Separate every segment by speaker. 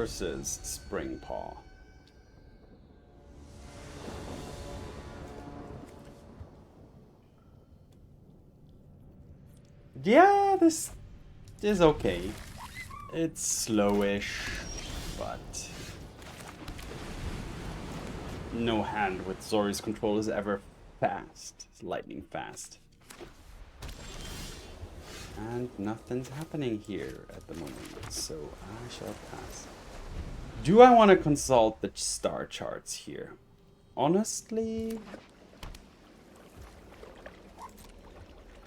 Speaker 1: versus Springpaw. Yeah, this is okay. It's slowish, but no hand with Azorius control is ever fast. It's lightning fast. And nothing's happening here at the moment, so I shall pass. Do I want to consult the star charts here? Honestly,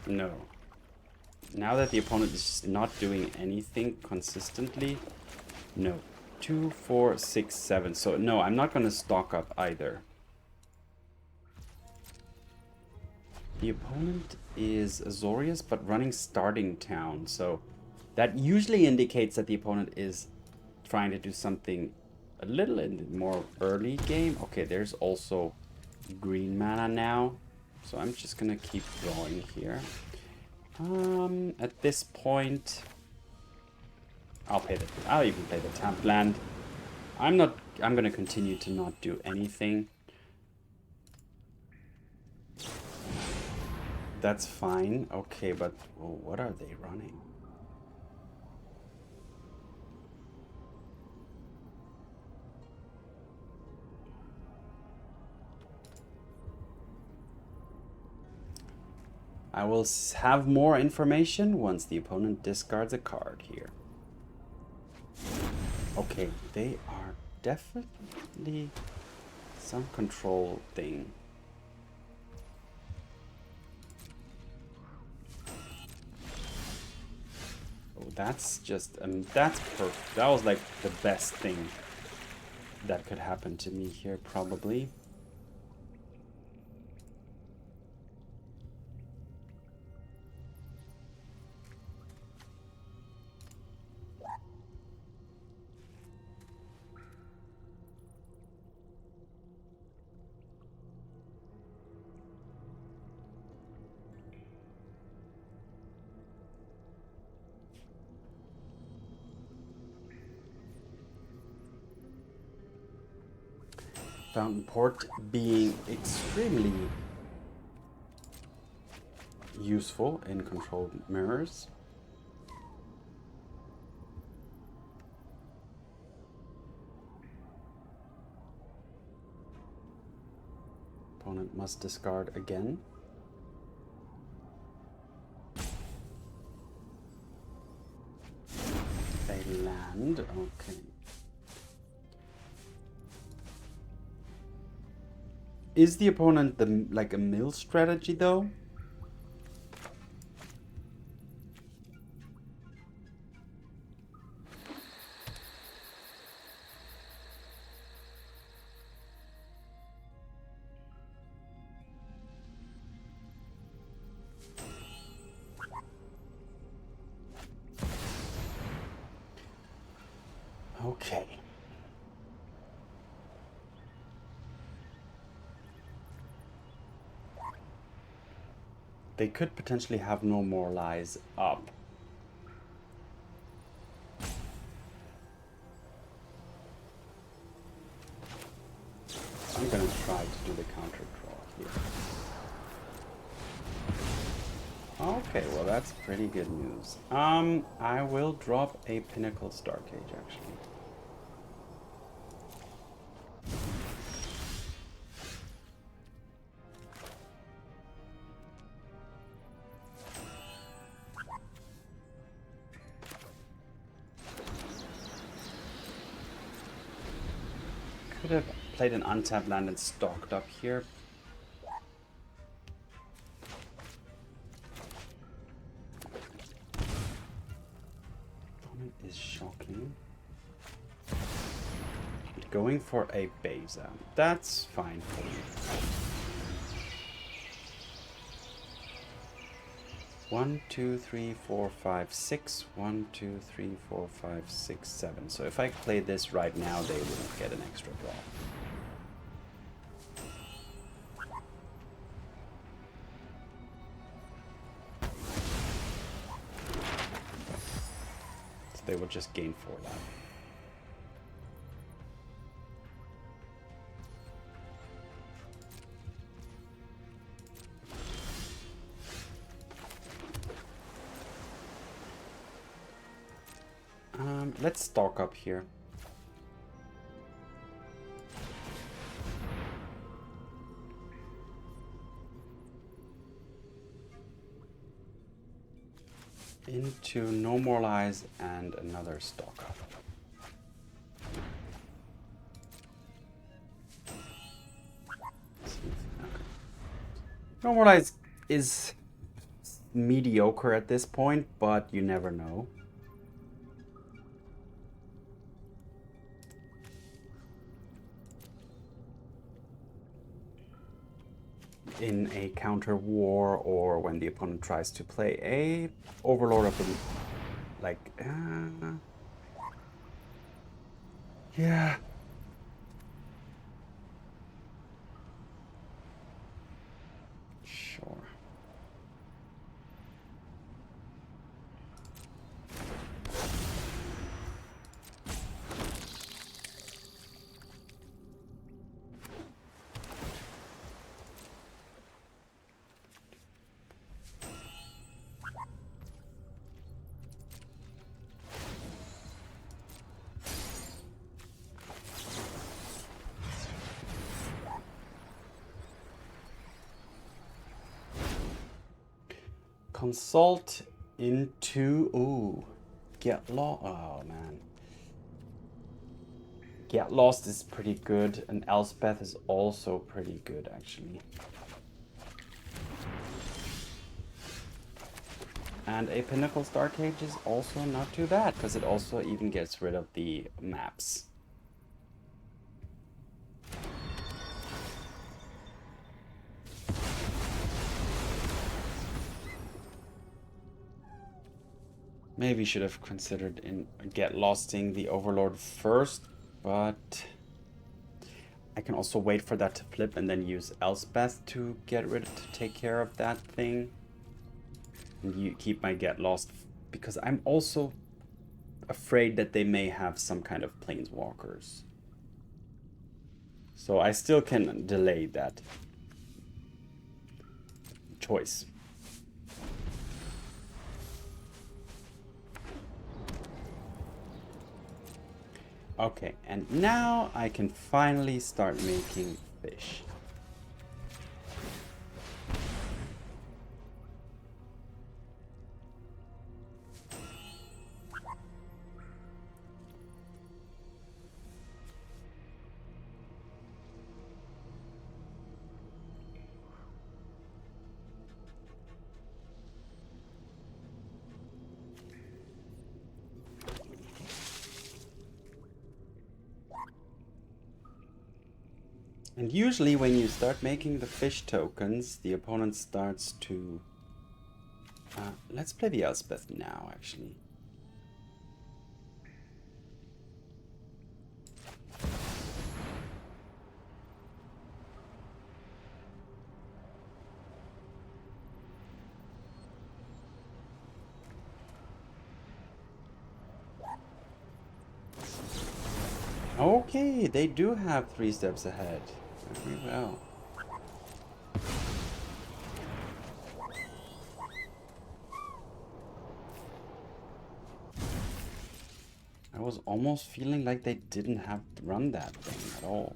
Speaker 1: no. Now that the opponent is just not doing anything consistently, no. 2, 4, 6, 7. So no, I'm not going to stock up either. The opponent is Azorius, but running starting town. So that usually indicates that the opponent is trying to do something a little in the more early game. Okay, there's also green mana now. So I'm just going to keep going here. At this point, I'll even play the tap land. I'm going to continue to not do anything. That's fine. Okay, but what are they running? I will have more information once the opponent discards a card here. Okay, they are definitely some control thing. Oh, that's just, that's perfect. That was like the best thing that could happen to me here, probably. Fountainport being extremely useful in controlled mirrors. Opponent must discard again. They land, okay. Is the opponent like a mill strategy though? Okay. They could potentially have no more lies up. I'm gonna try to do the counter draw here. Okay, well that's pretty good news. I will drop a Pinnacle Starcage actually. Could have played an untapped land and stalked up here. Opponent is shocking. Going for a Beza. That's fine for me. 1, 2, 3, 4, 5, 6. 1, 2, 3, 4, 5, 6, 7. So if I play this right now, they wouldn't get an extra draw. So they would just gain 4 life. Let's stock up here. Into normalize and another stock up. Normalize is mediocre at this point, but you never know. In a counter war, or when the opponent tries to play a overlord of the yeah. Sure. Consult into get lost. Oh man, get lost is pretty good, and Elspeth is also pretty good actually. And a Pinnacle Starcage is also not too bad because it also even gets rid of the maps. Maybe should have considered in get losting the Overlord first, but I can also wait for that to flip and then use Elspeth to take care of that thing. And you keep my get lost because I'm also afraid that they may have some kind of planeswalkers. So I still can delay that choice. Okay, and now I can finally start making fish. And usually when you start making the fish tokens, the opponent starts to... let's play the Elspeth now, actually. Okay, they do have 3 steps ahead. Very well. I was almost feeling like they didn't have to run that thing at all.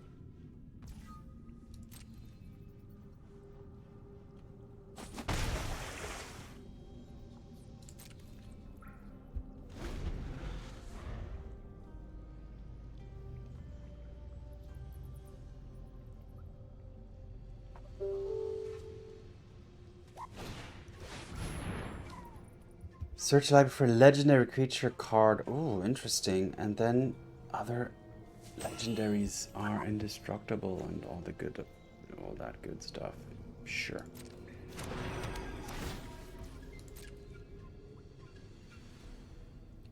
Speaker 1: Search library for legendary creature card. Oh, interesting. And then other legendaries are indestructible and all that good stuff. Sure.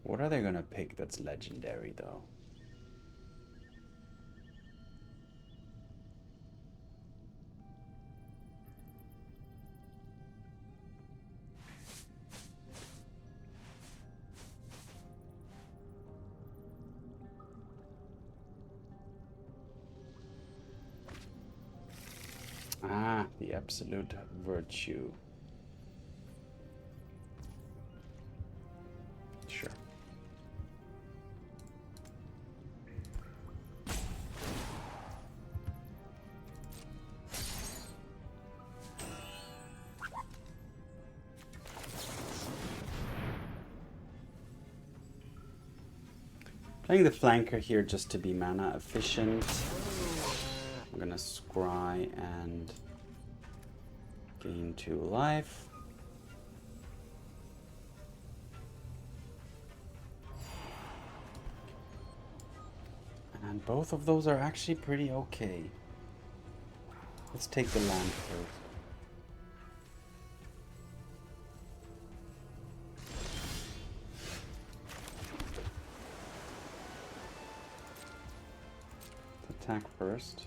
Speaker 1: What are they gonna pick that's legendary though? Ah, the absolute virtue. Sure. Playing the flanker here just to be mana efficient. I'm gonna scry and gain 2 life. And both of those are actually pretty okay. Let's take the land first. Attack first.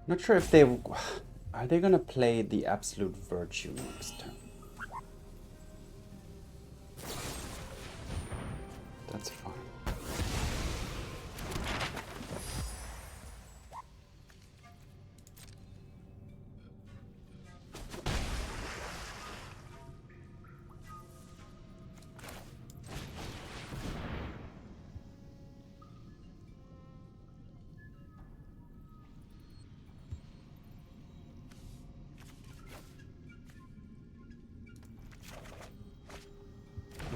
Speaker 1: Not sure if they are they gonna play the Absolute Virtue next turn. That's fine.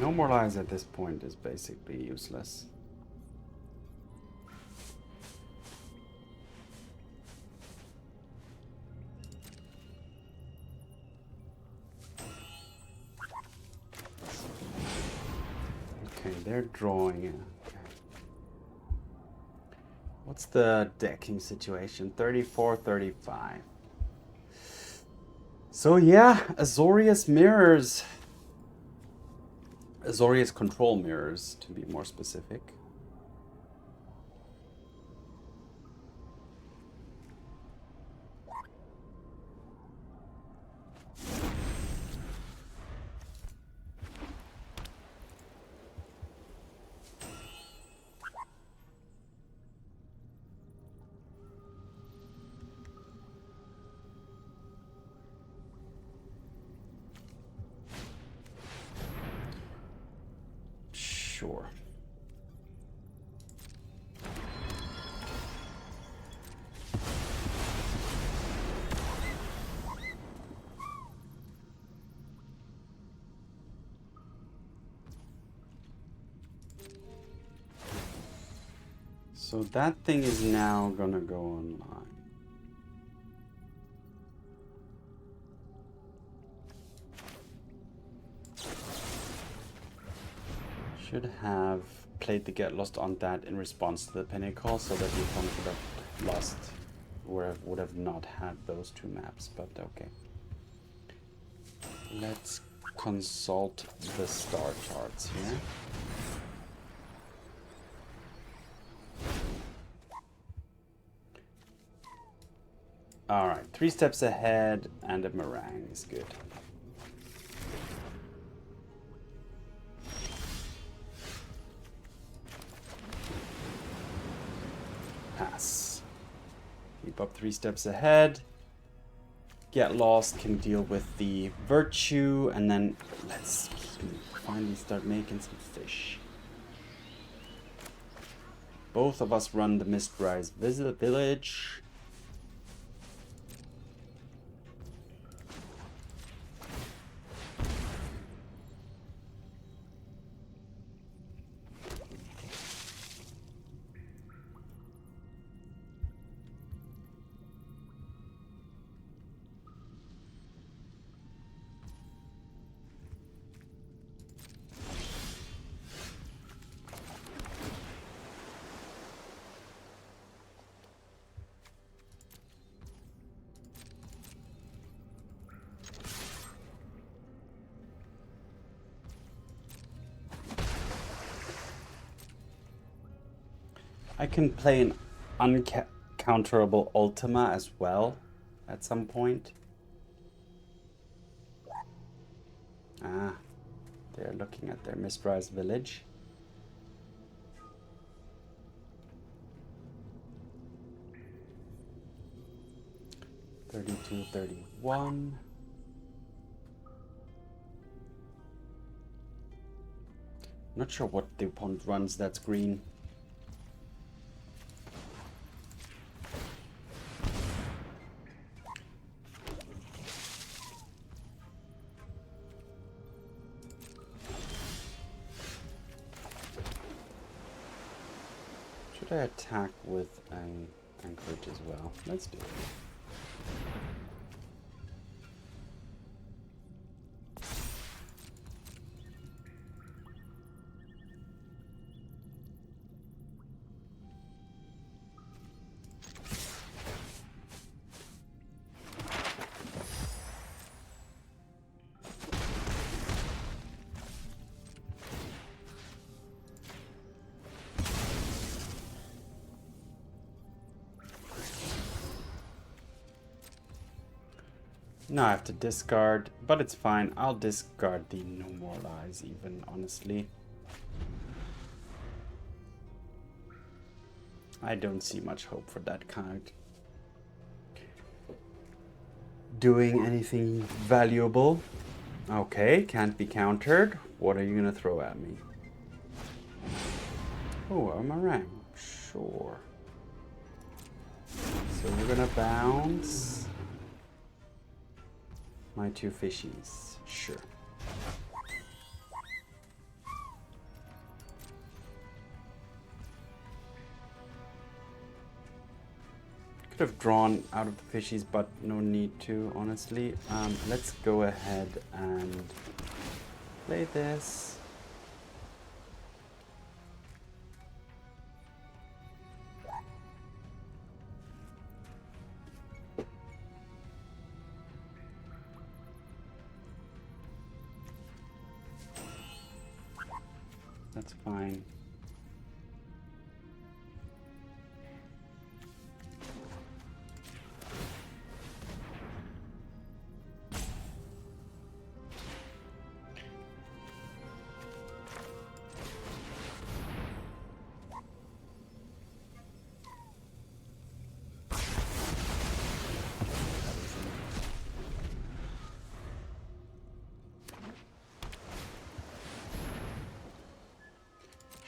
Speaker 1: No more lives at this point is basically useless. Okay, they're drawing. Okay. What's the decking situation? 34, 35. So yeah, Azorius mirrors. Azorius control mirrors, to be more specific. Sure. So that thing is now gonna go online. Should have played the Get Lost on that in response to the Pinnacle, so that the opponent would have lost, or would have not had those 2 maps, but okay. Let's consult the star charts here. Alright, 3 steps ahead and a Marang is good. Pass. Keep up 3 steps ahead. Get Lost can deal with the Virtue, and then let's finally start making some fish. Both of us run the Mistrise Village. I can play an uncounterable Ultima as well at some point. Ah, they're looking at their Mistrise Village. $32, $31. Not sure what the opponent runs that's green. Should I attack with an Anchorage as well? Let's do it. Now I have to discard, but it's fine. I'll discard the No More Lies even, honestly. I don't see much hope for that card doing anything valuable. Okay, can't be countered. What are you gonna throw at me? Oh, a Marang. Sure. So we're gonna bounce my 2 fishies. Sure. Could have drawn out of the fishies, but no need to, honestly. Let's go ahead and play this. That's fine.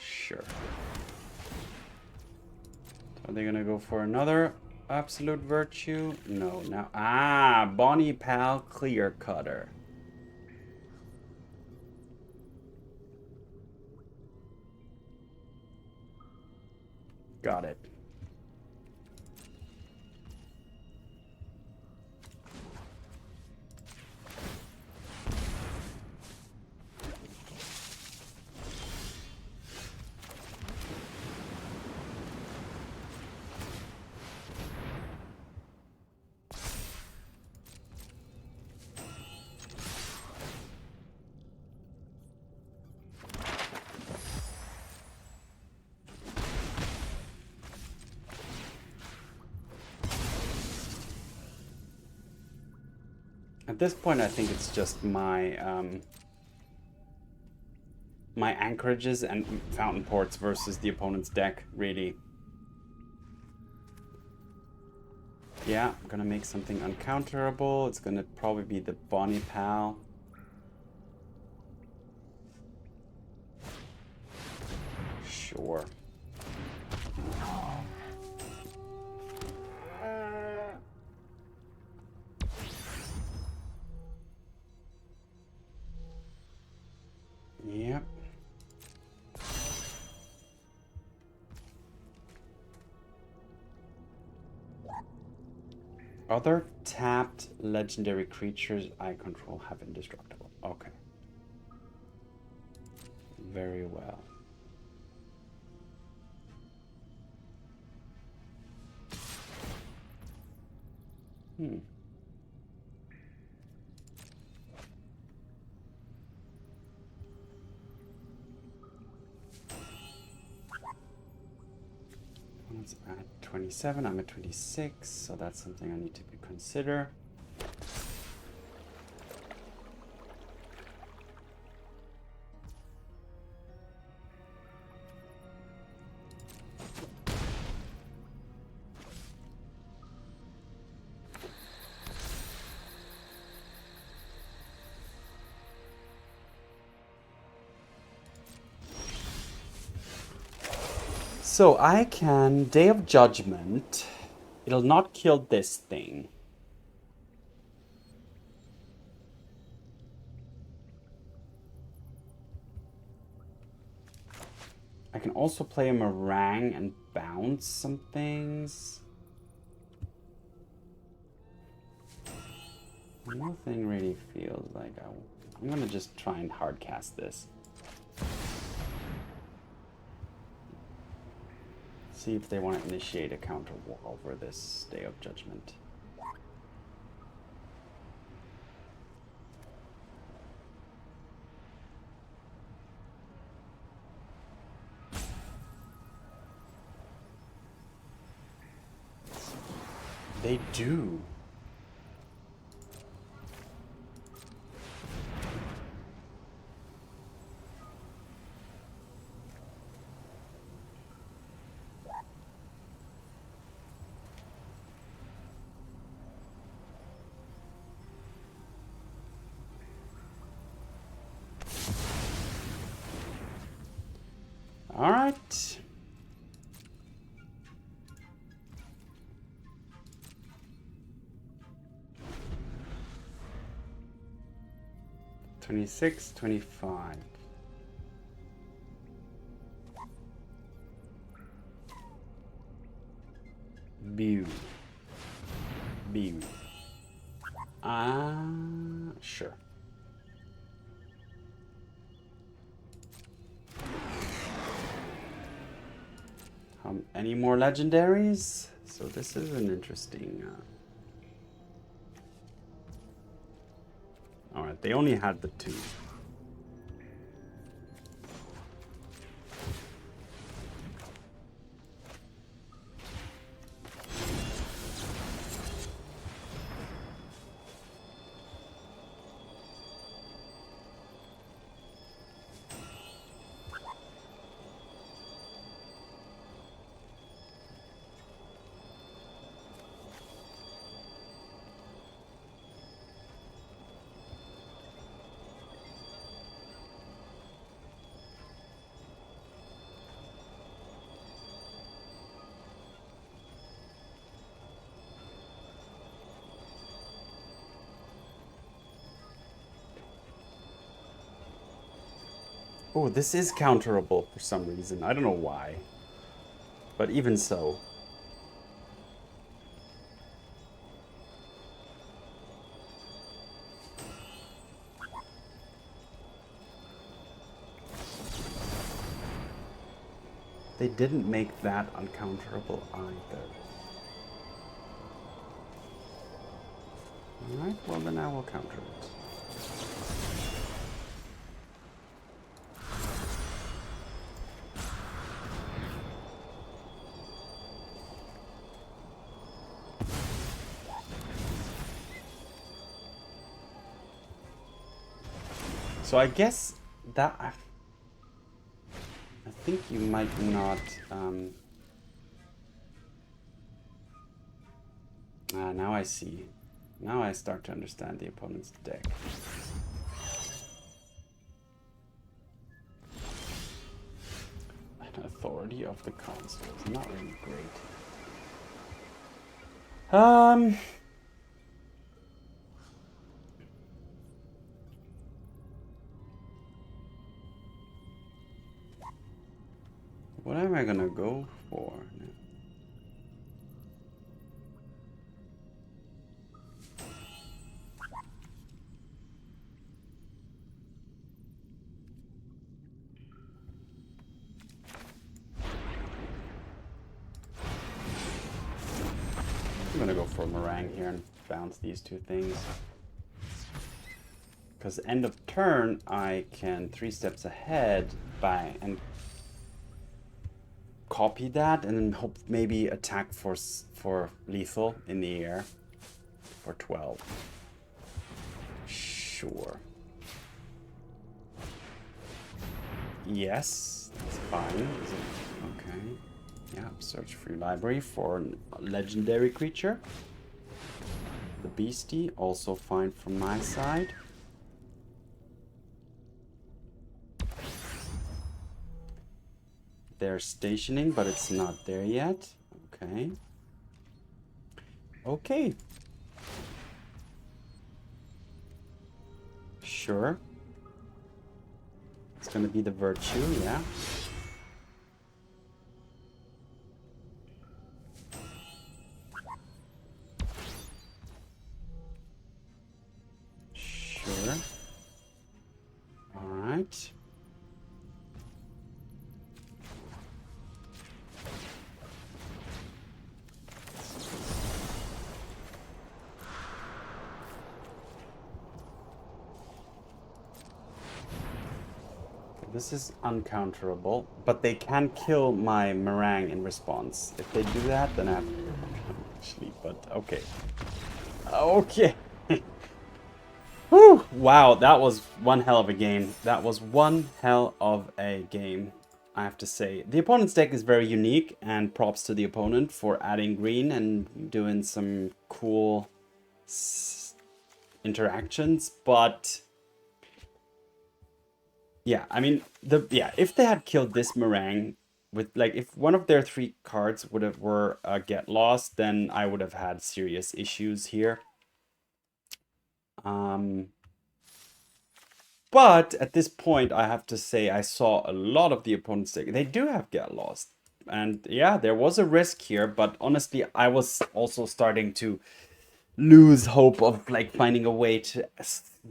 Speaker 1: Sure. Are they gonna go for another absolute virtue? No, now. Ah, Bonnie Pal Clear Cutter. Got it. At this point, I think it's just my my anchorages and Fountainports versus the opponent's deck, really. Yeah, I'm gonna make something uncounterable. It's gonna probably be the Bonnie Pal. Sure. Yep. Other tapped legendary creatures I control have indestructible. Okay. Very well. It's at 27, I'm at 26, so that's something I need to consider. So I can Day of Judgment. It'll not kill this thing. I can also play a Marang and bounce some things. Nothing really feels like I'm gonna just try and hardcast this. See if they want to initiate a counter war over this Day of Judgment. They do. All right. $26, $25. Bew. Bew. Sure. Any more legendaries? So this is an interesting... Alright, they only had the 2. Oh, this is counterable for some reason. I don't know why. But even so. They didn't make that uncounterable either. Alright, well then I will counter it. So I guess that... I think you might not... now I see. Now I start to understand the opponent's deck. An authority of the Consuls. Not really great. What am I gonna go for? I'm gonna go for Marang here and bounce these 2 things. Because end of turn, I can 3 steps ahead and copy that and then hope maybe attack for lethal in the air for 12. Sure. Yes, that's fine. Is it okay? Yeah, search for your library for a legendary creature. The beastie, also fine from my side. they're stationing, but it's not there yet. Okay. Okay. Sure. It's gonna be the virtue, yeah. Sure. Alright. This is uncounterable, but they can kill my Marang in response. If they do that, then I have to sleep, but okay. Okay. Whew. Wow, that was one hell of a game. That was one hell of a game, I have to say. The opponent's deck is very unique, and props to the opponent for adding green and doing some cool interactions, but yeah, I mean, if they had killed this Marang with, like, if one of their 3 cards were get lost, then I would have had serious issues here. But at this point, I have to say I saw a lot of the opponent's deck. They do have get lost. And yeah, there was a risk here, but honestly, I was also starting to lose hope of like finding a way to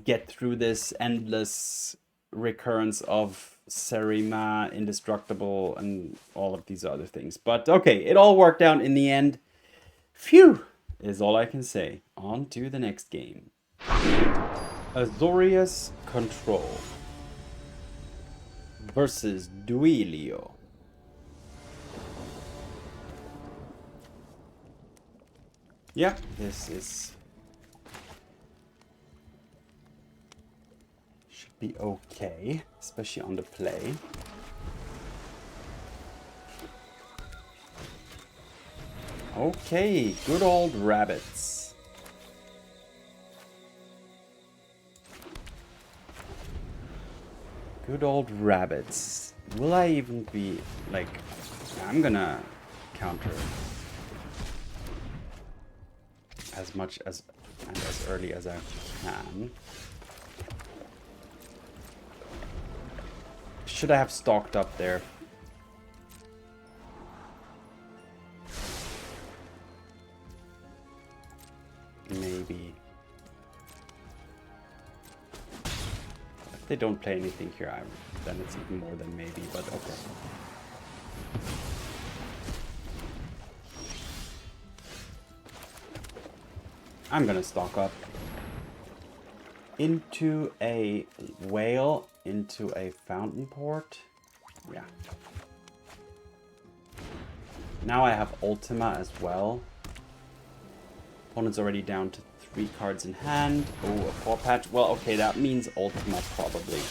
Speaker 1: get through this endless recurrence of Serima, Indestructible, and all of these other things. But okay, it all worked out in the end. Phew, is all I can say. On to the next game. Azorius Control versus Duilio. Yeah, this is... should be okay, especially on the play. Okay, good old rabbits. Good old rabbits. Will I even be, like... I'm gonna counter as much as and as early as I can. Should I have stocked up there? Maybe. If they don't play anything here, then it's even more than maybe, but okay. I'm gonna stock up. Into a whale, into a Fountainport. Yeah. Now I have Ultima as well. Opponent's already down to 3 cards in hand. Oh, a paw patch. Well, okay, that means Ultima probably.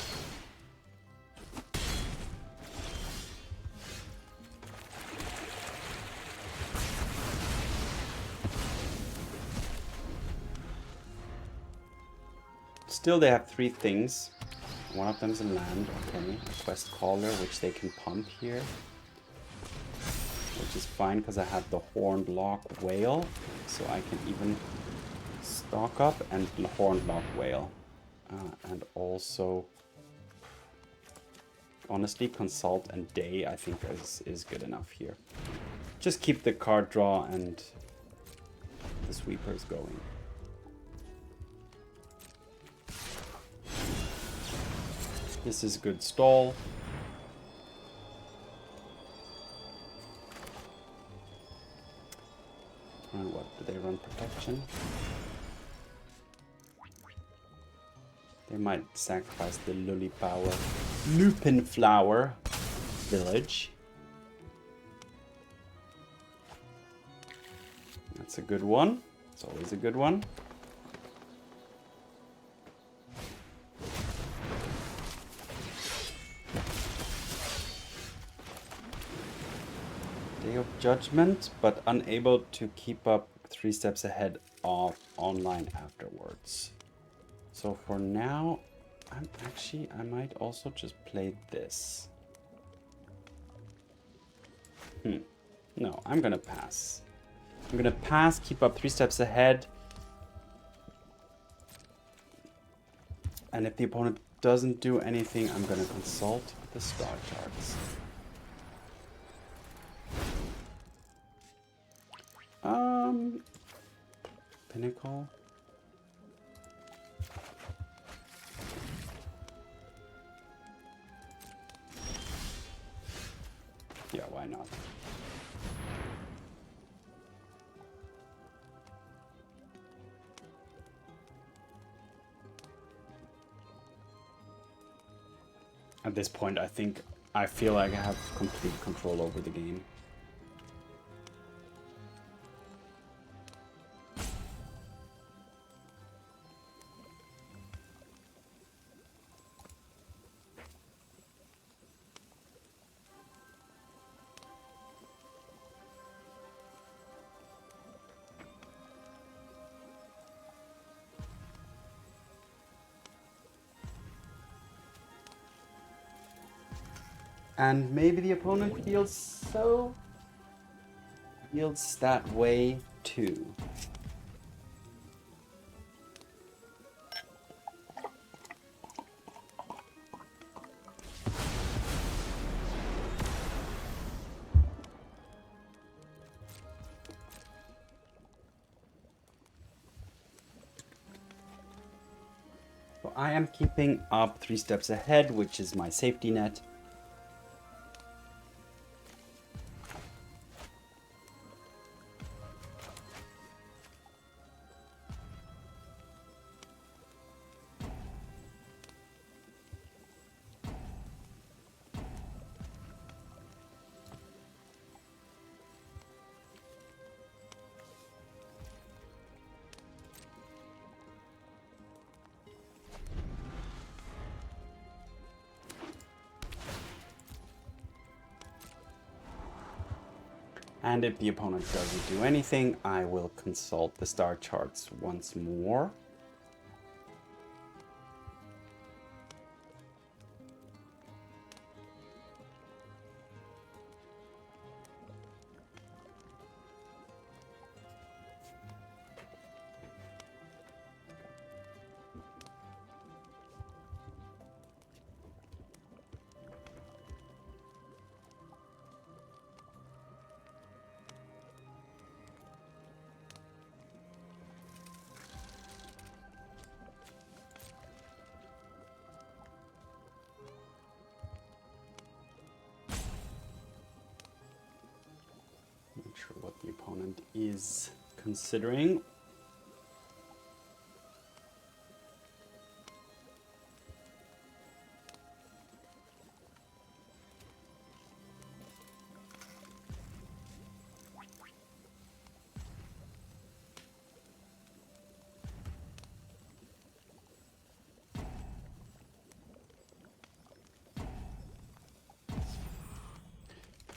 Speaker 1: Still, they have 3 things. One of them is a land. Okay, Quest Caller, which they can pump here. Which is fine because I have the Horned Loch-Whale. So I can even stock up and Horned Loch-Whale. And also, honestly, Consult and Day I think is good enough here. Just keep the card draw and the sweepers going. This is good stall. And what, do they run protection? They might sacrifice the Lupin Flower Village. That's a good one. It's always a good one. Day of Judgment, but unable to keep up 3 steps ahead of online afterwards. So for now, I might also just play this. No, I'm gonna pass. I'm gonna pass, keep up 3 steps ahead. And if the opponent doesn't do anything, I'm gonna consult the star charts. Pinnacle. Yeah, why not? At this point, I feel like I have complete control over the game. And maybe the opponent feels that way too. So I am keeping up 3 steps ahead, which is my safety net. And if the opponent doesn't do anything, I will consult the star charts once more. Not sure what the opponent is considering.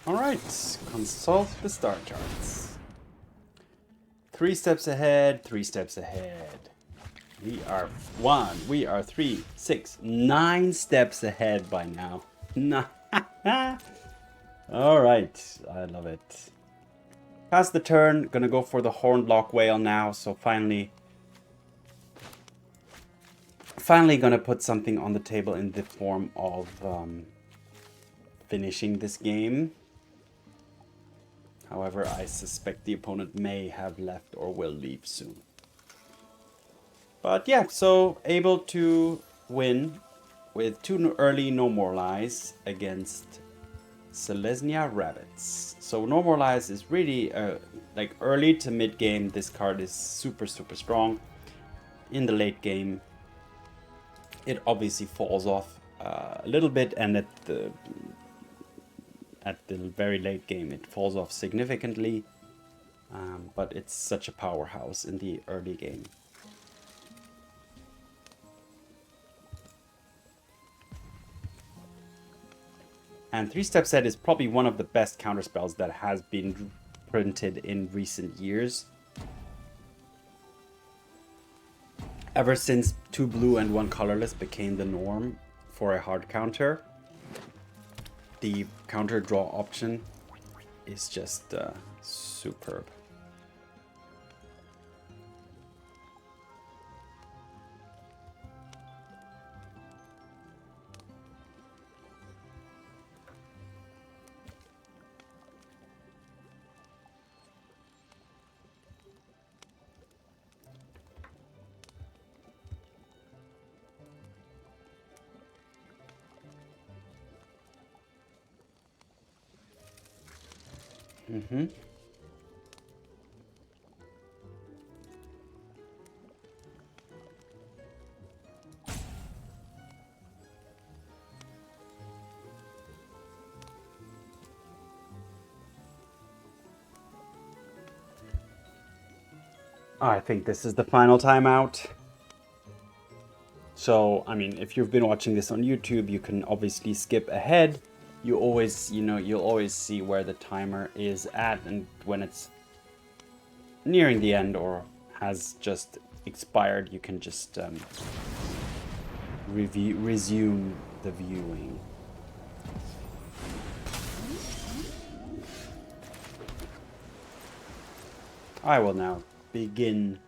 Speaker 1: All right, consult the star charts. 3 steps ahead, 3 steps ahead. We are 3, 6, 9 steps ahead by now. All right, I love it. Pass the turn, gonna go for the Horned Loch-Whale now, so finally gonna put something on the table in the form of finishing this game. However, I suspect the opponent may have left or will leave soon. But yeah, so able to win with 2 early No More Lies against Selesnya Rabbits. So No More Lies is really like early to mid game. This card is super strong. In the late game, it obviously falls off a little bit, and at the very late game it falls off significantly, but it's such a powerhouse in the early game. And 3 Step Set is probably one of the best counterspells that has been printed in recent years. Ever since 2 blue and 1 colorless became the norm for a hard counter, the counter draw option is just superb. Mm-hmm. I think this is the final timeout. So, I mean, if you've been watching this on YouTube, you can obviously skip ahead. You always, you'll always see where the timer is at, and when it's nearing the end or has just expired, you can just resume the viewing. I will now begin.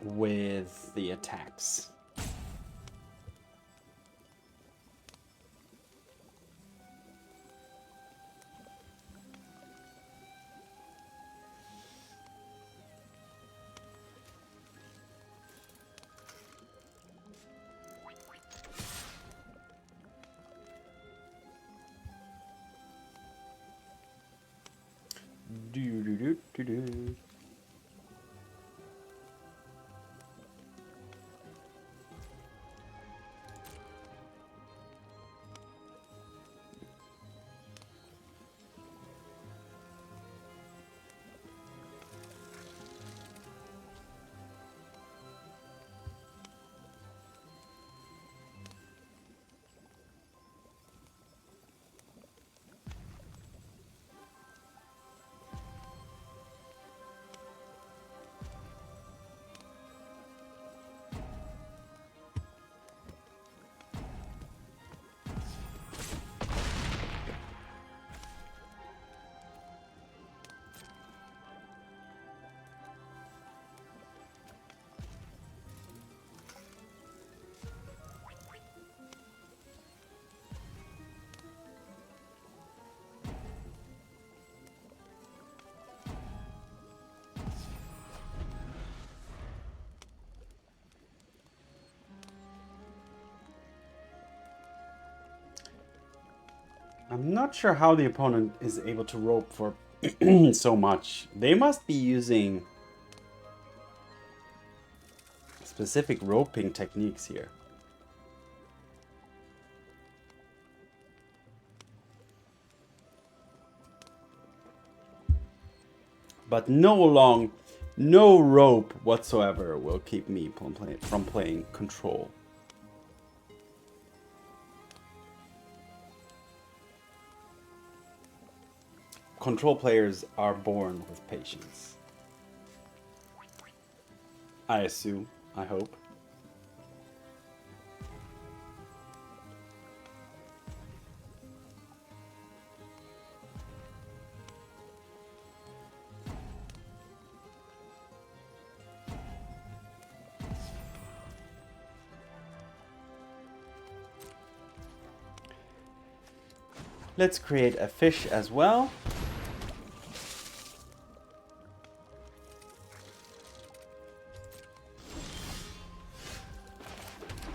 Speaker 1: With the attacks. Do do do do do. I'm not sure how the opponent is able to rope for so much. They must be using specific roping techniques here. But no rope whatsoever will keep me from playing control. Control players are born with patience. I assume, I hope. Let's create a fish as well.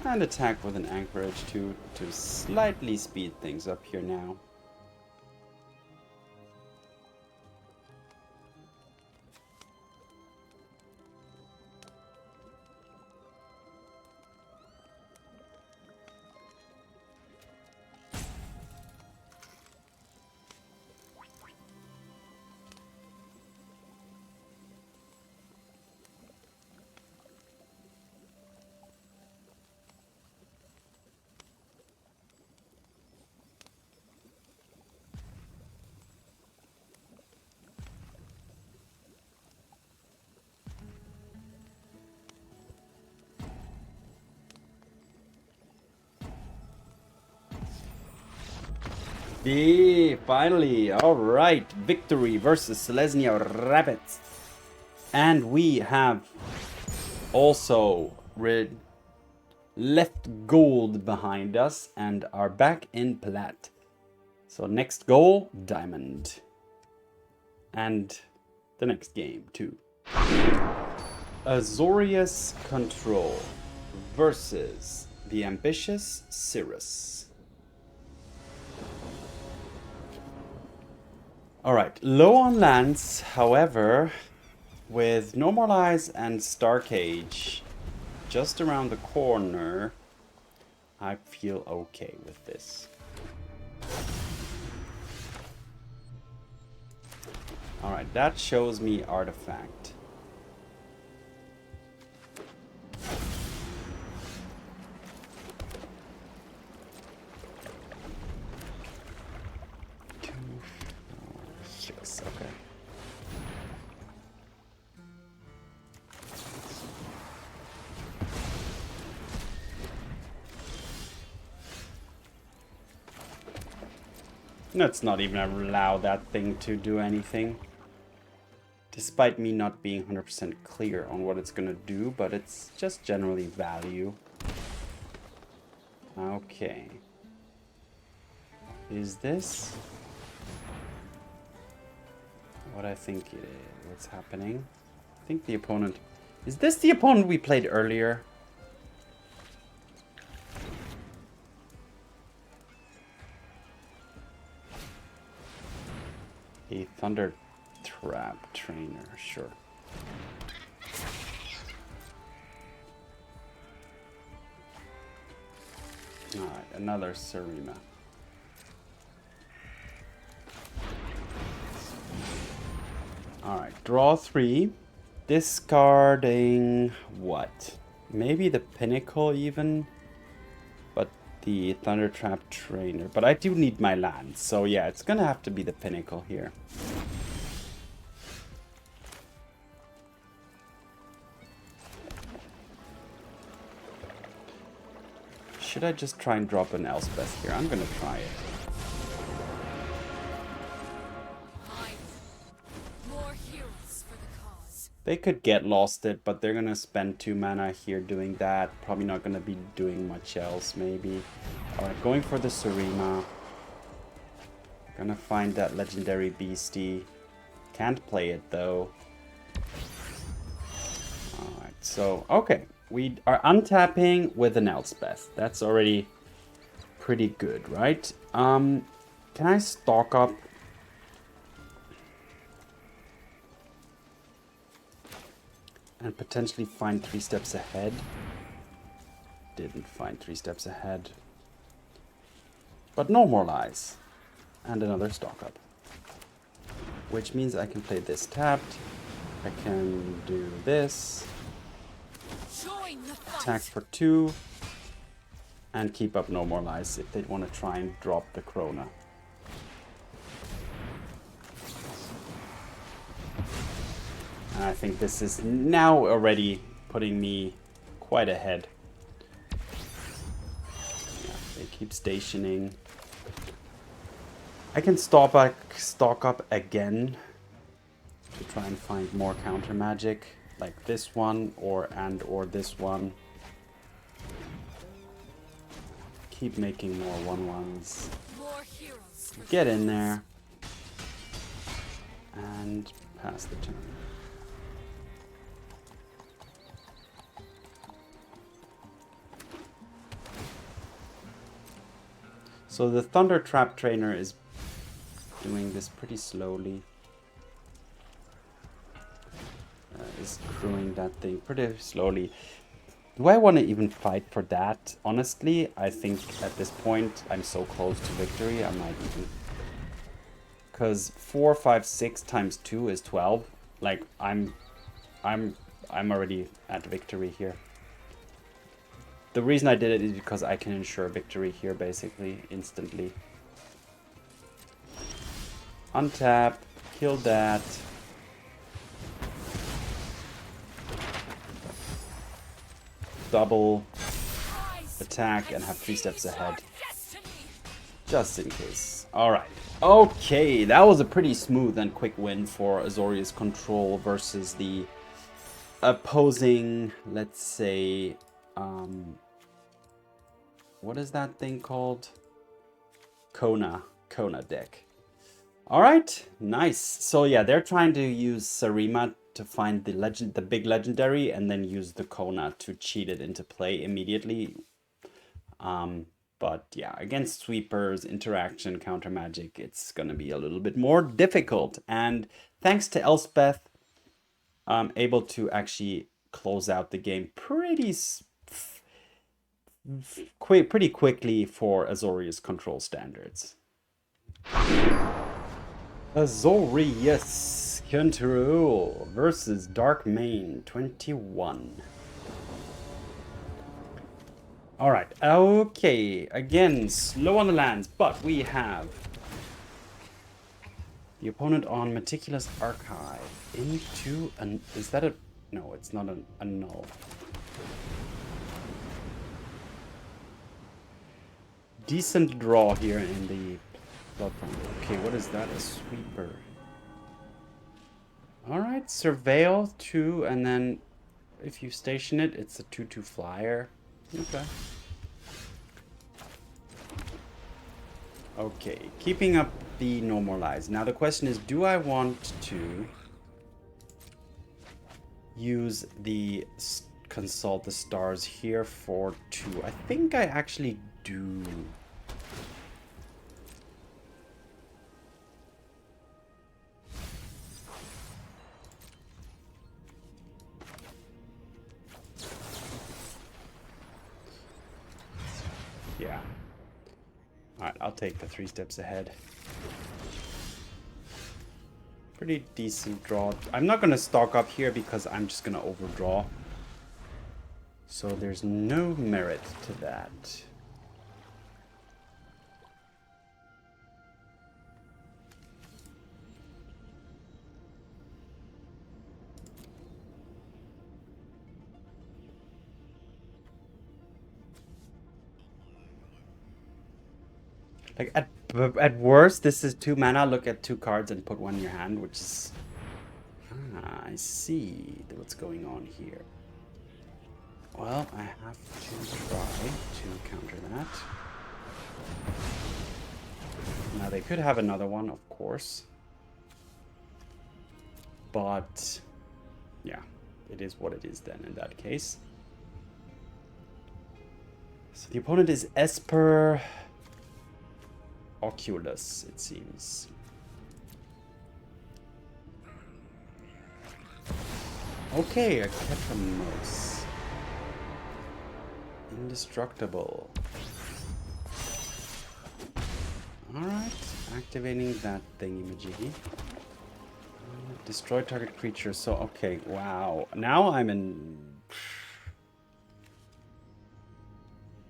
Speaker 1: And attack with an anchorage to slightly speed things up here now. Finally, all right, victory versus Selesnya Rabbits. And we have also left gold behind us and are back in plat. So next goal, diamond. And the next game too. Azorius Control versus the ambitious Cirrus. Alright, low on lands, however, with Normalize and Starcage just around the corner, I feel okay with this. Alright, that shows me Artifact. Okay. Let's not even allow that thing to do anything. Despite me not being 100% clear on what it's gonna do, but it's just generally value. Okay. Is this what I think it is? What's happening? I think the opponent... Is this the opponent we played earlier? A Thunder Trap Trainer, sure. Alright, another Sarima. Alright, draw 3. Discarding what? Maybe the Pinnacle even? But the Thunder Trap Trainer. But I do need my lands, so yeah, it's gonna have to be the Pinnacle here. Should I just try and drop an Elspeth here? I'm gonna try it. They could get lost it, but they're gonna spend 2 mana here doing that. Probably not gonna be doing much else, maybe. Alright, going for the Sarima. Gonna find that legendary beastie. Can't play it though. Alright, so, okay. We are untapping with an Elspeth. That's already pretty good, right? Can I stock up? And potentially find 3 steps ahead. Didn't find 3 steps ahead. But no more lies. And another stock up. Which means I can play this tapped. I can do this. Attack for 2. And keep up no more lies if they want to try and drop the Krona. And I think this is now already putting me quite ahead. Yeah, they keep stationing. I can stock up again to try and find more counter magic, like this one or this one. Keep making more 1/1s. Get in there and pass the turn. So the Thunder Trap Trainer is doing this pretty slowly. Is crewing that thing pretty slowly. Do I want to even fight for that? Honestly, I think at this point I'm so close to victory. I might even, because 4, 5, 6 times 2 is 12. Like I'm already at victory here. The reason I did it is because I can ensure victory here, basically, instantly. Untap, kill that. Double attack and have 3 steps ahead. Just in case. Alright. Okay, that was a pretty smooth and quick win for Azorius Control versus the opposing, let's say, what is that thing called? Kona deck. Alright, nice. So yeah, they're trying to use Sarima to find the big legendary and then use the Kona to cheat it into play immediately. But yeah, against sweepers, interaction, counter magic, it's gonna be a little bit more difficult. And thanks to Elspeth, I'm able to actually close out the game pretty quickly for Azorius Control standards. Azorius Control versus Dark Mane 21. Alright, okay, again, slow on the lands, but we have the opponent on Meticulous Archive into an... Is that a... No, it's not a null. Decent draw here in the Floodfarm. Okay, what is that? A sweeper. Alright, Surveil 2, and then if you station it, it's a 2/2 flyer. Okay. Okay, keeping up the normalize. Now the question is, do I want to use the consult the stars here for 2? I think I actually do. Yeah. Alright, I'll take the 3 steps ahead. Pretty decent draw. I'm not going to stock up here because I'm just going to overdraw. So there's no merit to that. Like at worst, this is 2 mana. Look at 2 cards and put 1 in your hand, which is... Ah, I see what's going on here. Well, I have to try to counter that. Now they could have another one, of course. But yeah, it is what it is then in that case. So the opponent is Esper Oculus, it seems. Okay, a Ketramos. Indestructible. Alright, activating that thingy-majiggy. Destroy target creature. So, okay, wow. Now I'm in...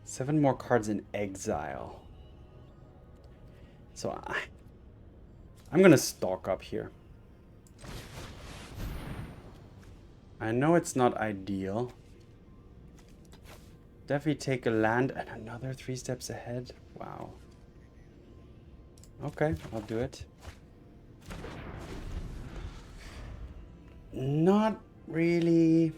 Speaker 1: 7 more cards in exile. So I'm gonna stock up here. I know it's not ideal. Definitely take a land and another 3 steps ahead. Wow. Okay, I'll do it. Not really.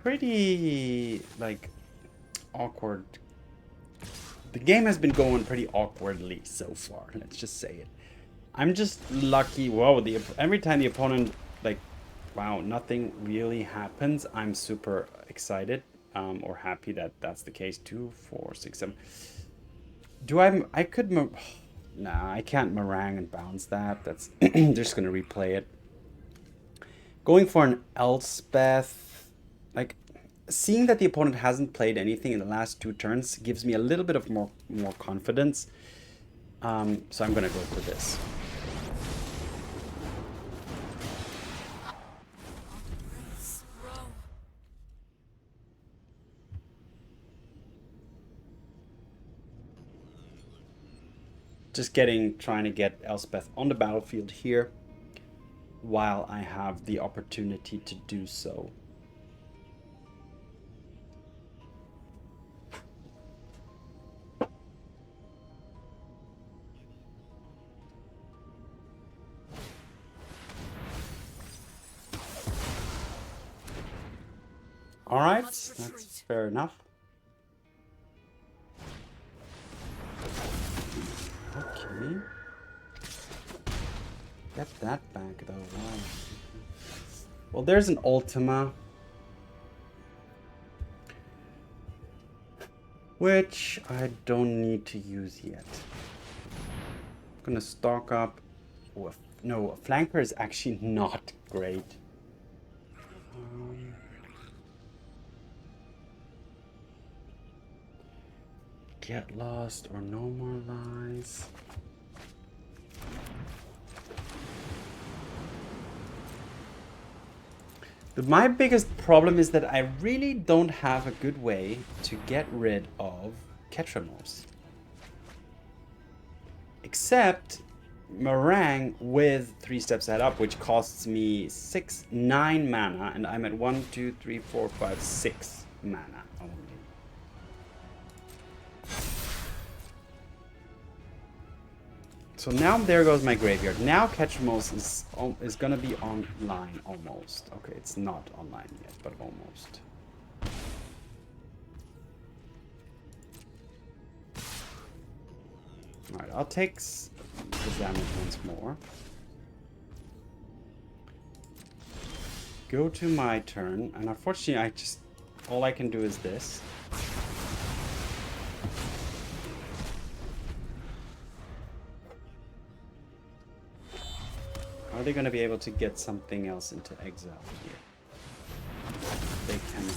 Speaker 1: Pretty, like, awkward. The game has been going pretty awkwardly so far, let's just say it. I'm just lucky. Whoa, every time the opponent, like, wow, nothing really happens, I'm super excited or happy that that's the case. 2, 4, 6, 7. I could, nah, I can't Marang and bounce that. That's just gonna replay it. Going for an Elspeth. Like, seeing that the opponent hasn't played anything in the last 2 turns gives me a little bit of more confidence. So I'm going to go for this. Just trying to get Elspeth on the battlefield here. while I have the opportunity to do so. All right, that's fair enough. Okay. Get that back though. Wow. Well, there's an Ultima, which I don't need to use yet. I'm gonna stock up. Oh, no, a flanker is actually not great. Get lost or no more lies. My biggest problem is that I really don't have a good way to get rid of Ketramos. Except Marang with 3 steps ahead up, which costs me 9 mana, and I'm at 1, 2, 3, 4, 5, 6 mana only. So now there goes my graveyard. Now Ketramos is gonna be online almost. Okay, it's not online yet, but almost. Alright, I'll take the damage once more. Go to my turn, and unfortunately all I can do is this. Are they going to be able to get something else into exile here? They cannot.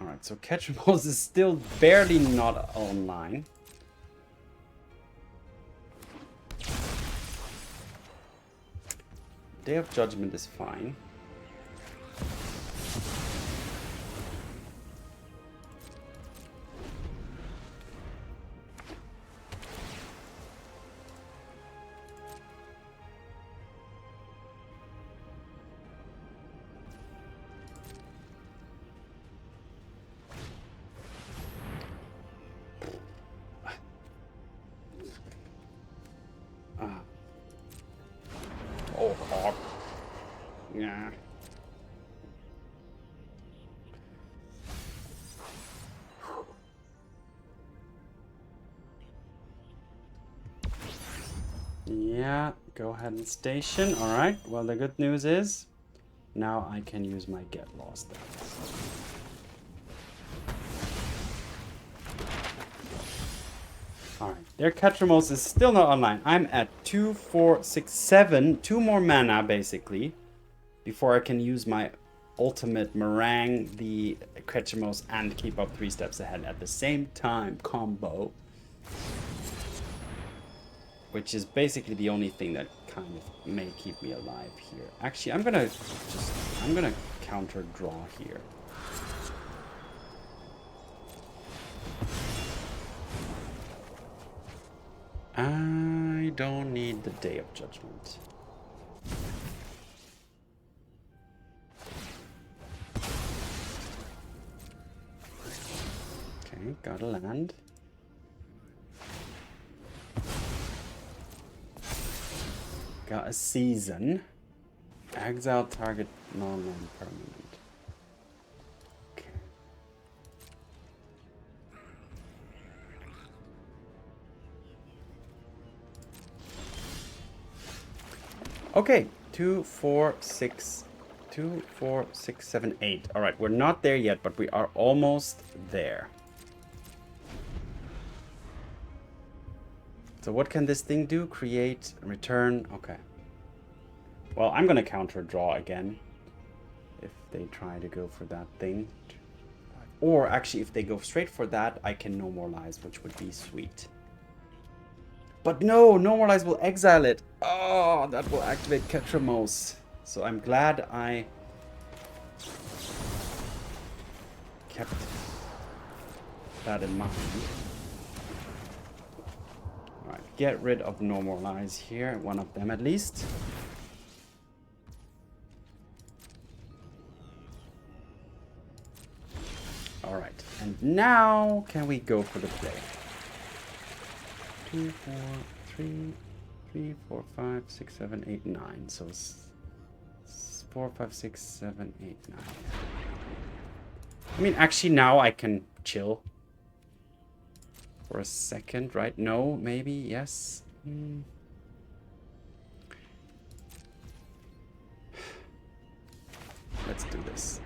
Speaker 1: Alright, so Ketramos is still barely not online. Day of Judgment is fine. Yeah. Yeah, go ahead and station. All right. Well, the good news is now I can use my get lost. All right. Their Ketramos is still not online. I'm at 2, 4, 6, 7. 2 more mana basically before I can use my ultimate Marang the Ketramos and keep up 3 steps ahead at the same time combo. Which is basically the only thing that kind of may keep me alive here. Actually, I'm gonna counter draw here. I don't need the Day of Judgment. Okay, gotta land. Got a season. Exile target non-permanent. Okay. Okay. 2, 4, 6. 2, 4, 6, 7, 8. All right, we're not there yet, but we are almost there. So what can this thing do? Create, return. Okay. Well, I'm going to counter draw again if they try to go for that thing. Or actually, if they go straight for that, I can No More Lies, which would be sweet. But no, No More Lies will exile it. Oh, that will activate Ketramos. So I'm glad I kept that in mind. Alright, get rid of Normalize here, one of them at least. Alright, and now can we go for the play? 2, 4, 3, 4, 5, 6, 7, 8, 9. So it's 4, 5, 6, 7, 8, 9. I mean, actually now I can chill for a second, right? No, maybe, yes. Let's do this.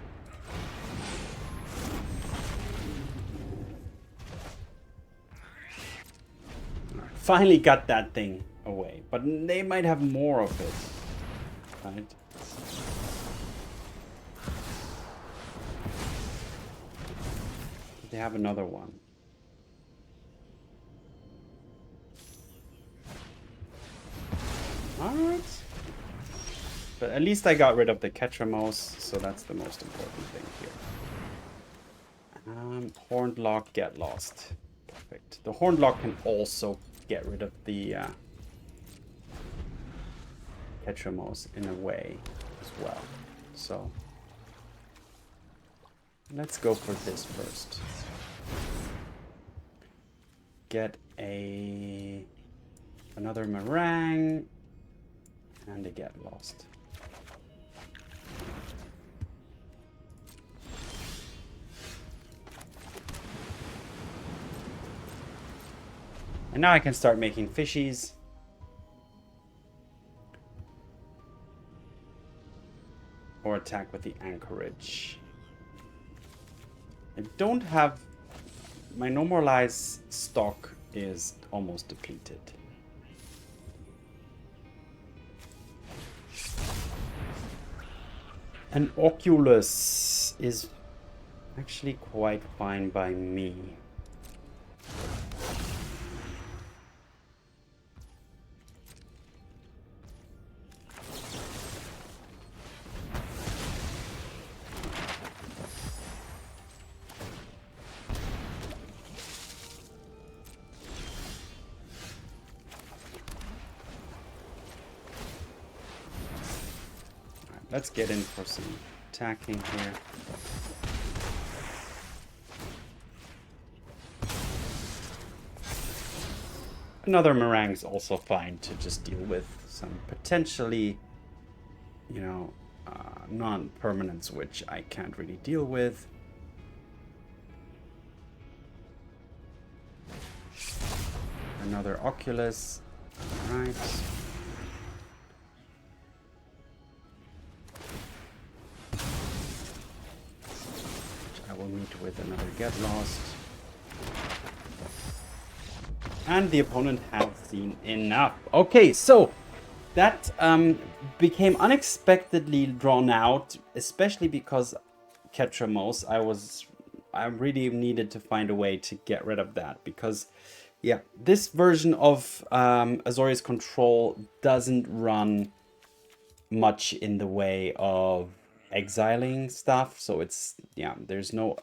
Speaker 1: Right, finally got that thing away, but they might have more of it, right? They have another one. Alright. But at least I got rid of the Ketramos, so that's the most important thing here. Horned Loch, get lost. Perfect. The Horned Loch can also get rid of the Ketramos in a way as well. So let's go for this first. Get another Marang and a get lost. And now I can start making fishies. Or attack with the Anchorage. I don't have... My normalized stock is almost depleted. An Oculus is actually quite fine by me. Let's get in for some attacking here. Another Marang's also fine to just deal with some potentially, you know, non-permanents which I can't really deal with. Another Oculus. All right. We'll meet with another get lost. And the opponent has seen enough. Okay, so that became unexpectedly drawn out, especially because Ketramos, I really needed to find a way to get rid of that because, yeah, this version of Azorius Control doesn't run much in the way of exiling stuff, so it's, yeah, there's not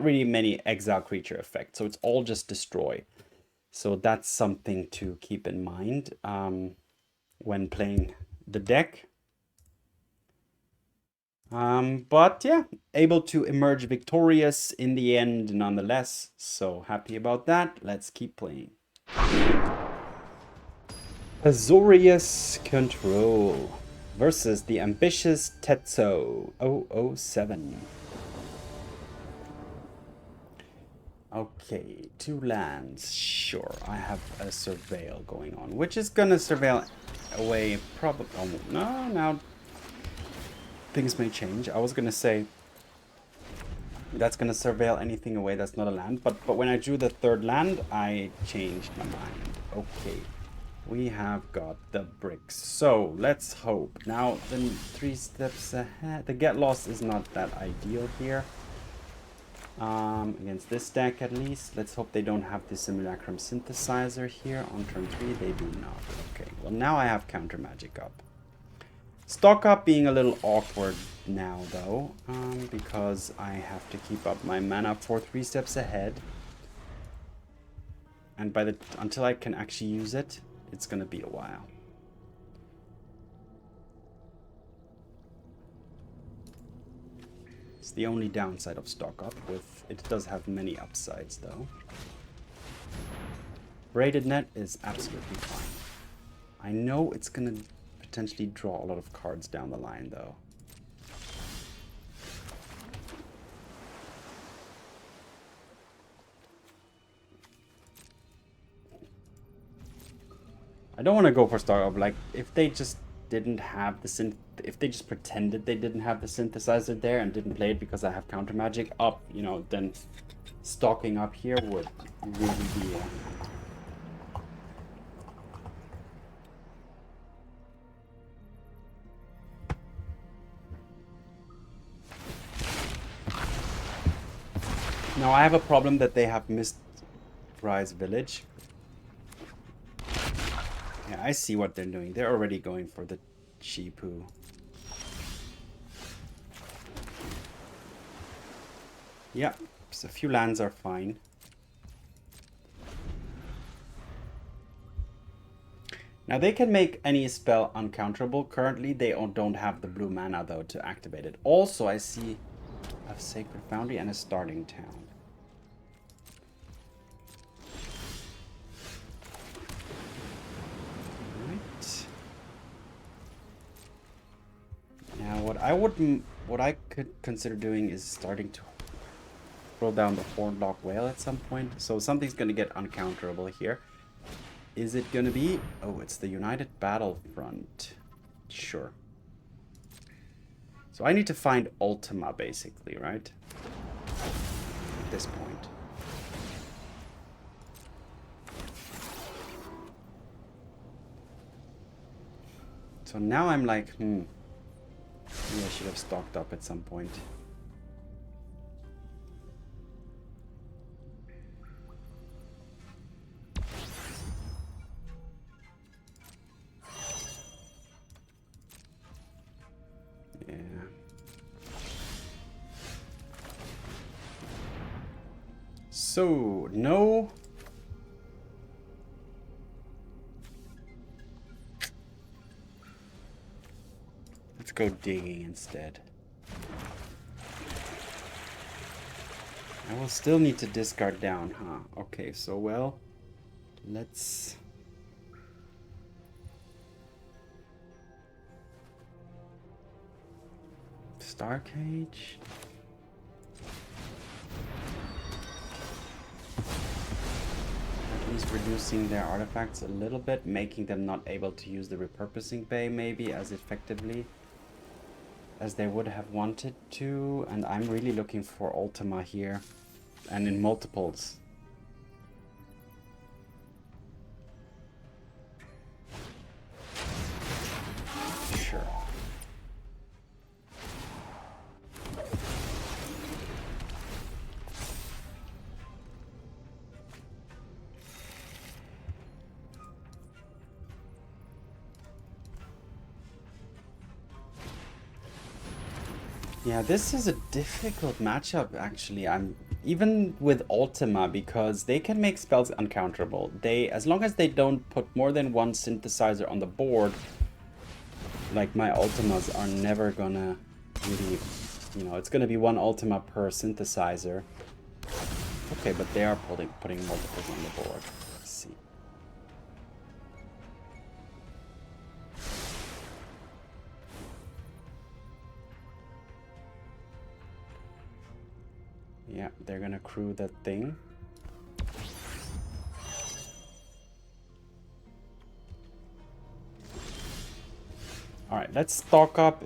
Speaker 1: really many exile creature effects, so it's all just destroy. So that's something to keep in mind when playing the deck. But yeah, able to emerge victorious in the end nonetheless, so happy about that. Let's keep playing. Azorius Control versus the ambitious Tetsuo 007. Okay, 2 lands. Sure, I have a surveil going on, which is gonna surveil away probably. Oh, no, now things may change. I was gonna say that's gonna surveil anything away that's not a land, but when I drew the 3rd land, I changed my mind. Okay. We have got the bricks. So let's hope. Now, then 3 steps ahead. The get lost is not that ideal here. Against this deck at least. Let's hope they don't have the Simulacrum Synthesizer here. On turn 3, they do not. Okay, well now I have Counter Magic up. Stock up being a little awkward now though. Because I have to keep up my mana for 3 steps ahead. And until I can actually use it, it's gonna be a while. It's the only downside of stock up. It does have many upsides though. Braided net is absolutely fine. I know it's gonna potentially draw a lot of cards down the line though. I don't want to go for stock up. Like, if they just didn't have the if they just pretended they didn't have the synthesizer there and didn't play it because I have counter magic up, you know, then stocking up here would really be Now I have a problem that they have Mistrise Village. Yeah, I see what they're doing. They're already going for the cheapoo. Yeah, so a few lands are fine. Now they can make any spell uncounterable. Currently they don't have the blue mana though to activate it. Also I see a Sacred Foundry and a Starting Town. Now what I could consider doing is starting to throw down the Horned Loch-Whale at some point. So something's gonna get uncounterable here. Is it gonna be? Oh, it's the United Battlefront. Sure. So I need to find Ultima basically, right? At this point. So now I'm like, maybe I should have stocked up at some point. Yeah. So, no. Let's go digging instead. I will still need to discard down, huh? Okay, so well, let's... Starcage? At least reducing their artifacts a little bit, making them not able to use the repurposing bay maybe as effectively as they would have wanted to. And I'm really looking for Ultima here, and in multiples. Sure. Yeah, this is a difficult matchup actually. Even with Ultima, because they can make spells uncounterable. As long as they don't put more than one synthesizer on the board, like my Ultimas are never gonna really, you know, it's gonna be one Ultima per synthesizer. Okay, but they are putting multiples on the board. Let's see. Yeah, they're gonna crew that thing. Alright, let's stock up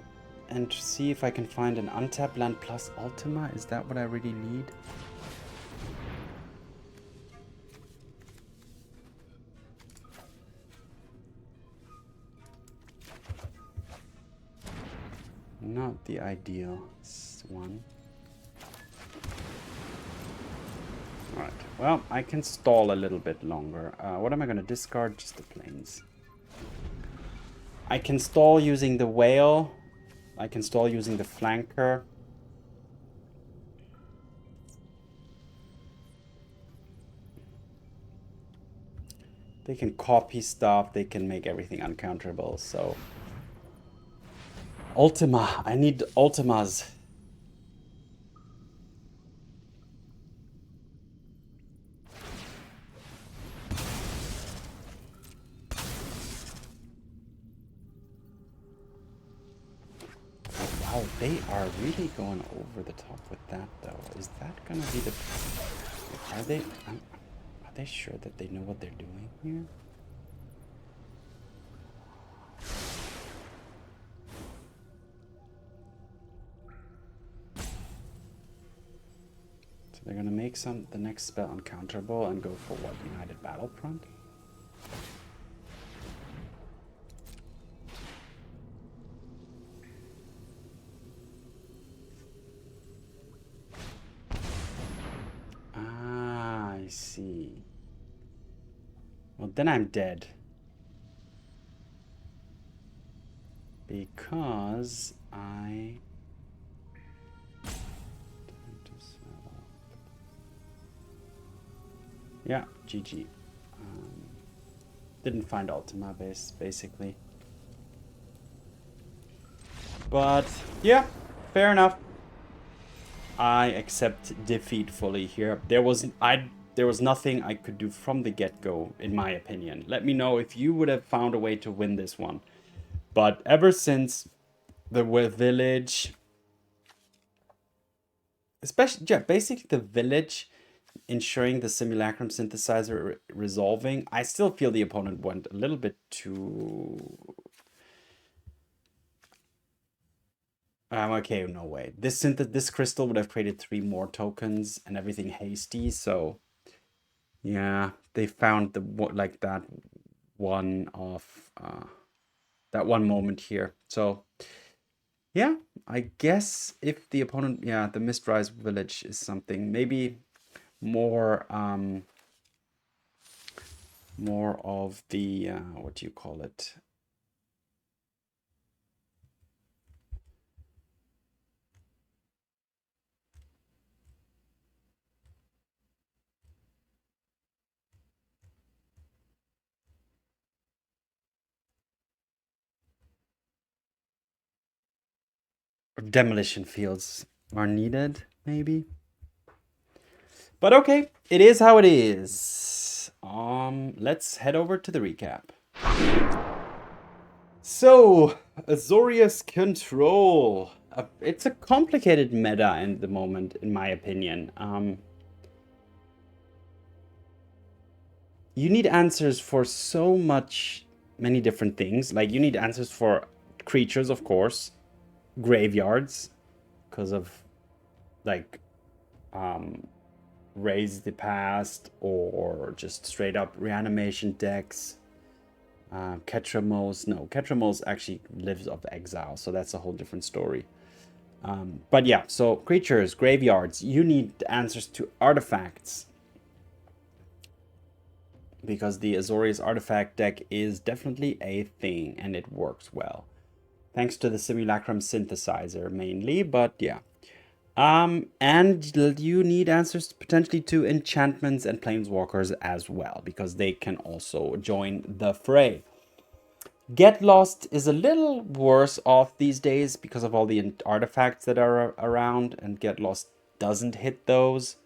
Speaker 1: and see if I can find an untapped land plus Ultima. Is that what I really need? Not the ideal one. Alright, well, I can stall a little bit longer. What am I going to discard? Just the planes. I can stall using the whale. I can stall using the flanker. They can copy stuff, they can make everything uncounterable, so... Ultima, I need Ultimas. Wow, they are really going over the top with that, though. Is that gonna be the... Are they sure that they know what they're doing here? So they're gonna make the next spell uncounterable and go for what? United Battlefront? I see. Well, then I'm dead. Because I... Yeah, GG. Didn't find Ultima basically. But, yeah, fair enough. I accept defeat fully here. There was nothing I could do from the get-go, in my opinion. Let me know if you would have found a way to win this one. But ever since the village, especially, yeah, basically the village ensuring the simulacrum synthesizer resolving, I still feel the opponent went a little bit too... okay, no way. This crystal would have created 3 more tokens and everything hasty, so... Yeah, they found that one moment here. So yeah, I guess if the opponent, yeah, the Mistrise Village is something maybe more of the what do you call it? Demolition fields are needed, maybe. But okay, it is how it is. Let's head over to the recap. So, Azorius control. It's a complicated meta in the moment, in my opinion. You need answers for so many different things. Like, you need answers for creatures, of course. Graveyards, because of, like, Raise the Past, or just straight up reanimation decks. Ketramos actually lives off exile, so that's a whole different story. But yeah, so creatures, graveyards, you need answers to artifacts. Because the Azorius artifact deck is definitely a thing, and it works well. Thanks to the Simulacrum synthesizer mainly, but yeah. And you need answers potentially to enchantments and planeswalkers as well, because they can also join the fray. Get Lost is a little worse off these days because of all the artifacts that are around, and Get Lost doesn't hit those.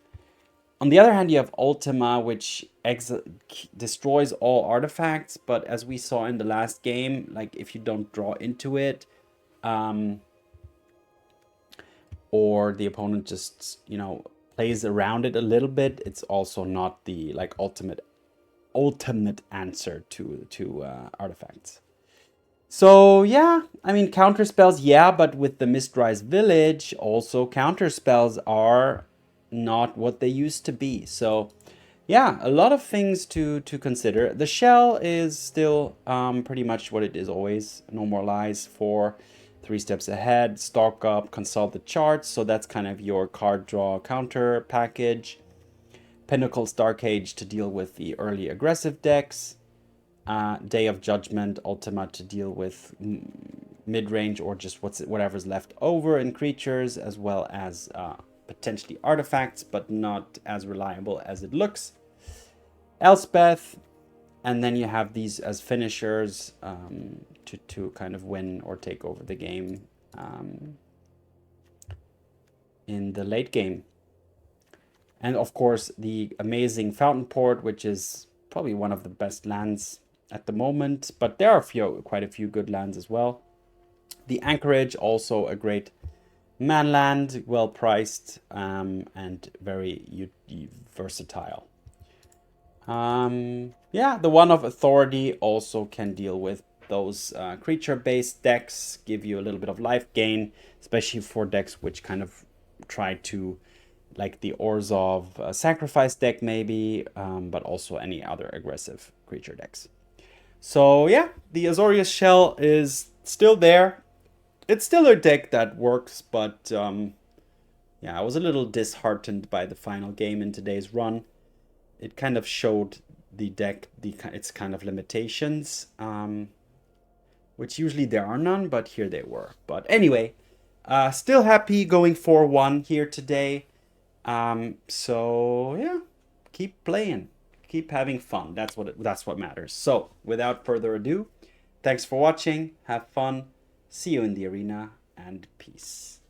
Speaker 1: On the other hand, you have Ultima, which destroys all artifacts, but as we saw in the last game, like if you don't draw into it, or the opponent just, plays around it a little bit, it's also not the like ultimate answer to artifacts. So yeah, I mean, counter spells, yeah, but with the Mistrise Village, also counter spells are not what they used to be. So yeah, a lot of things to consider. The shell is still pretty much what it is always. No More Lies for 3 steps ahead, stock up, consult the charts. So that's kind of your card draw counter package. Pinnacle Starcage to deal with the early aggressive decks. Day of Judgment, Ultima to deal with mid-range or just whatever's left over in creatures, as well as potentially artifacts, but not as reliable as it looks. Elspeth, And then you have these as finishers to kind of win or take over the game in the late game. And of course, the amazing Fountainport, which is probably one of the best lands at the moment, but there are quite a few good lands as well. The Anchorage, also a great man land, well priced, and very versatile. Yeah, the One of Authority also can deal with those creature-based decks, give you a little bit of life gain, especially for decks which kind of try to, like the Orzhov sacrifice deck maybe, but also any other aggressive creature decks. So yeah, the Azorius shell is still there. It's still a deck that works, but yeah, I was a little disheartened by the final game in today's run. It kind of showed the deck its kind of limitations, which usually there are none, but here they were. But anyway, still happy going 4-1 here today. So yeah, keep playing, keep having fun. That's what matters. So without further ado, thanks for watching. Have fun. See you in the arena, and peace.